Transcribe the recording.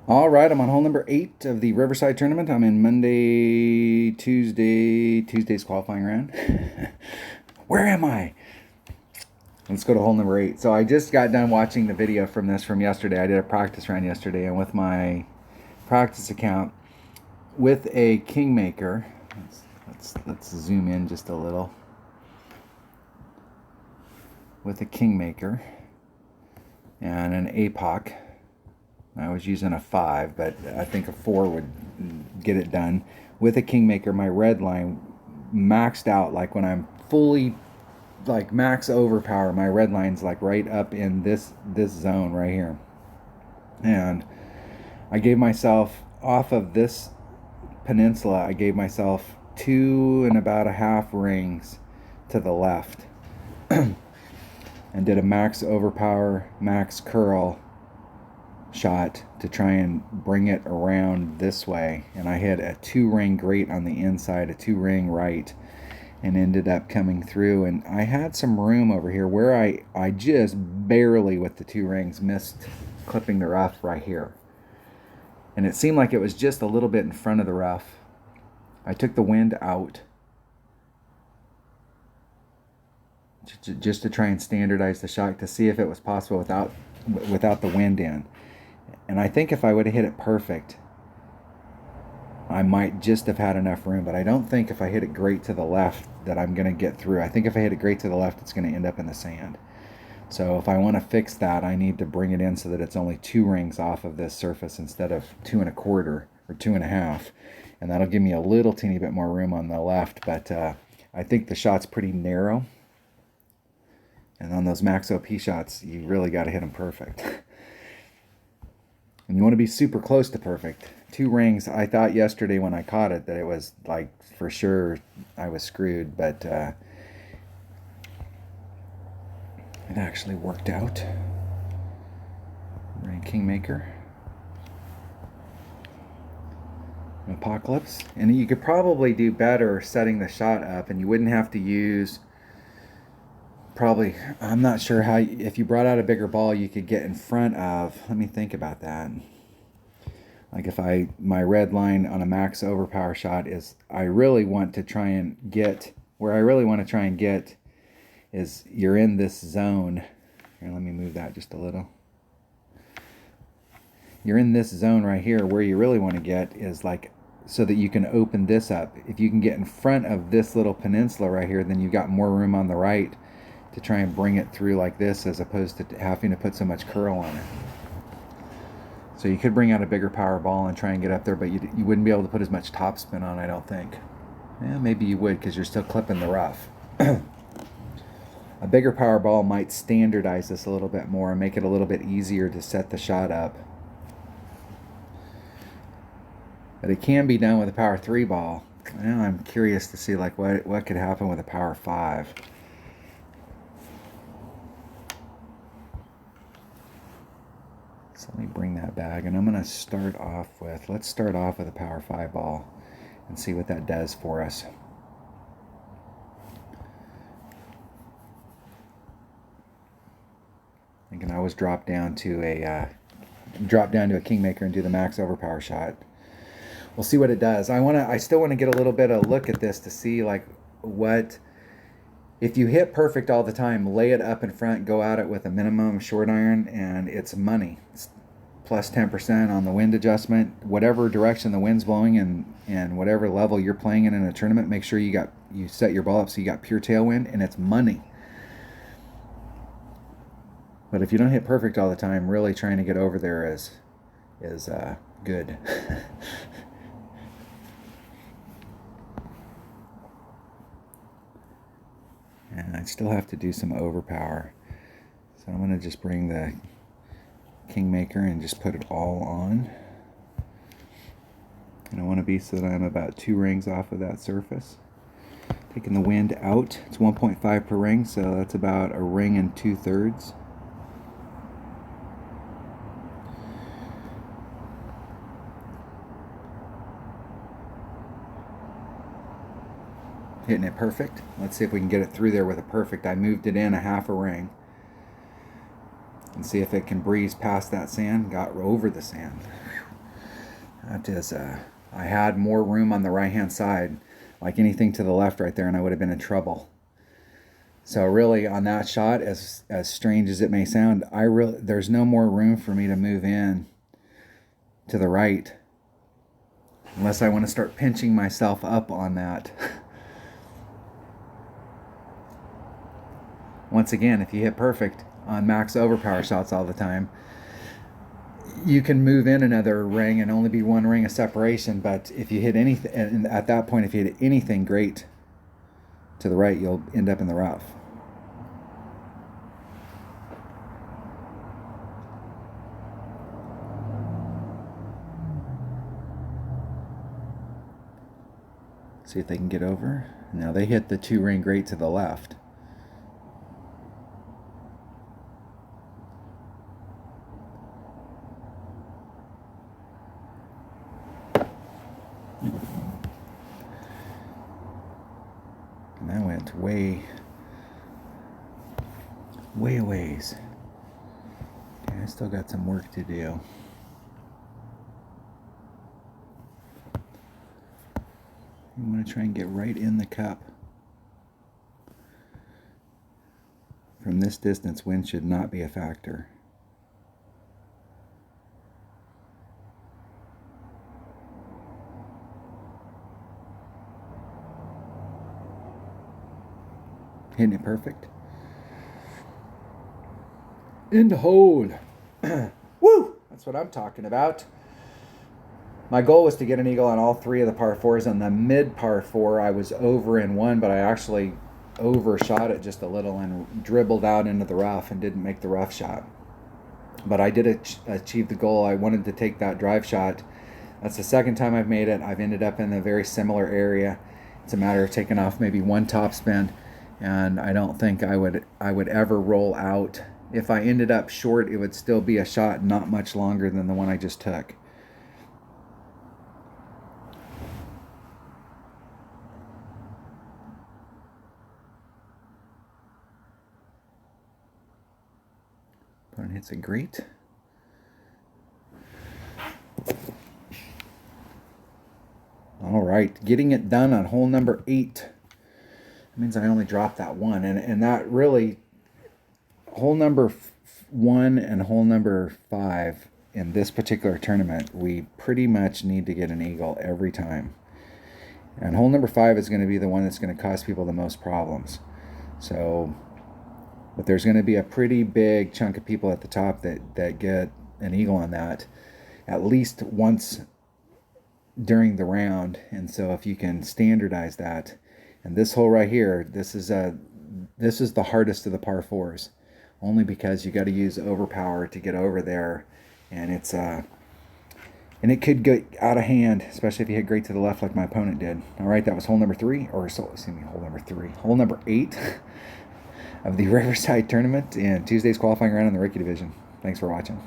All right, I'm on hole number 8 of the Riverside tournament. I'm in Tuesday's qualifying round. Where am I? Let's go to hole number 8. So I just got done watching the video from this from yesterday. I did a practice round yesterday, and with my practice account, with a Kingmaker, let's zoom in just a little. With a Kingmaker and an APOC. I was using a 5, but I think a 4 would get it done. With a Kingmaker, my red line maxed out. Like when I'm fully like max overpower, my red line's like right up in this zone right here. And I gave myself, off of this peninsula, I gave myself 2 and about a half rings to the left. And did a max overpower, max curl shot to try and bring it around this way, and I hit a 2-ring grate on the inside, a 2-ring right, and ended up coming through. And I had some room over here where I just barely with the 2 rings missed clipping the rough right here, and it seemed like it was just a little bit in front of the rough. I took the wind out just to try and standardize the shot to see if it was possible without the wind in. And I think if I would have hit it perfect, I might just have had enough room. But I don't think if I hit it great to the left that I'm going to get through. I think if I hit it great to the left, it's going to end up in the sand. So if I want to fix that, I need to bring it in so that it's only 2 rings off of this surface instead of 2 1/4 or 2 1/2. And that'll give me a little teeny bit more room on the left. But I think the shot's pretty narrow. And on those max OP shots, you really got to hit them perfect. And you want to be super close to perfect. 2 rings, I thought yesterday when I caught it that it was like for sure I was screwed, but it actually worked out. Ring Kingmaker. Apocalypse. And you could probably do better setting the shot up, and you wouldn't have to use probably, I'm not sure how, if you brought out a bigger ball you could get in front of, let me think about that. Like if my red line on a max overpower shot is, I really want to try and get, where I really want to try and get is you're in this zone. Here, let me move that just a little. You're in this zone right here. Where you really want to get is like, so that you can open this up. If you can get in front of this little peninsula right here, then you've got more room on the right to try and bring it through like this, as opposed to having to put so much curl on it. So you could bring out a bigger power ball and try and get up there, but you wouldn't be able to put as much topspin on, I don't think. Yeah, maybe you would, because you're still clipping the rough. A bigger power ball might standardize this a little bit more and make it a little bit easier to set the shot up. But it can be done with a power 3 ball. Well, I'm curious to see like what could happen with a power 5. So let me bring that back, and I'm going to start off with, let's start off with a power 5 ball and see what that does for us. I can always drop down to a Kingmaker and do the max overpower shot. We'll see what it does. I still want to get a little bit of a look at this to see like what, if you hit perfect all the time, lay it up in front, go at it with a minimum short iron, and it's money. It's plus 10% on the wind adjustment. Whatever direction the wind's blowing and whatever level you're playing in a tournament, make sure you set your ball up so you got pure tailwind, and it's money. But if you don't hit perfect all the time, really trying to get over there is good. And I still have to do some overpower. So I'm going to just bring the Kingmaker and just put it all on. And I want to be so that I'm about 2 rings off of that surface. Taking the wind out, it's 1.5 per ring, so that's about 1 2/3 rings. Hitting it perfect. Let's see if we can get it through there with a perfect. I moved it in a 1/2 ring. And see if it can breeze past that sand. Got over the sand. That is, I had more room on the right-hand side, like anything to the left right there, and I would have been in trouble. So really, on that shot, as strange as it may sound, there's no more room for me to move in to the right, unless I want to start pinching myself up on that. Once again, if you hit perfect on max overpower shots all the time, you can move in another ring and only be one ring of separation. But if you hit anything, and at that point, if you hit anything great to the right, you'll end up in the rough. See if they can get over. Now they hit the 2-ring great to the left. And that went way a ways. Okay, I still got some work to do. You want to try and get right in the cup. From this distance, wind should not be a factor. Hitting it perfect. In the hole. Woo! That's what I'm talking about. My goal was to get an eagle on all 3 of the par 4s. On the mid par 4, I was over in 1, but I actually overshot it just a little and dribbled out into the rough and didn't make the rough shot. But I did achieve the goal. I wanted to take that drive shot. That's the second time I've made it. I've ended up in a very similar area. It's a matter of taking off maybe one topspin, and I don't think I would ever roll out. If I ended up short, it would still be a shot not much longer than the one I just took. Opponent hits it great. All right, getting it done on hole number 8. That means I only dropped that one, and that really, hole number 1 and hole number 5 in this particular tournament, we pretty much need to get an eagle every time. And hole number 5 is going to be the one that's going to cause people the most problems. So, but there's going to be a pretty big chunk of people at the top that get an eagle on that at least once during the round. And so if you can standardize that, and this hole right here, this is the hardest of the par 4s, only because you got to use overpower to get over there, and it's and it could get out of hand, especially if you hit great to the left like my opponent did. All right, that was hole number 3, or so, excuse me, hole number 8 of the Riverside tournament and Tuesday's qualifying round in the rookie division. Thanks for watching.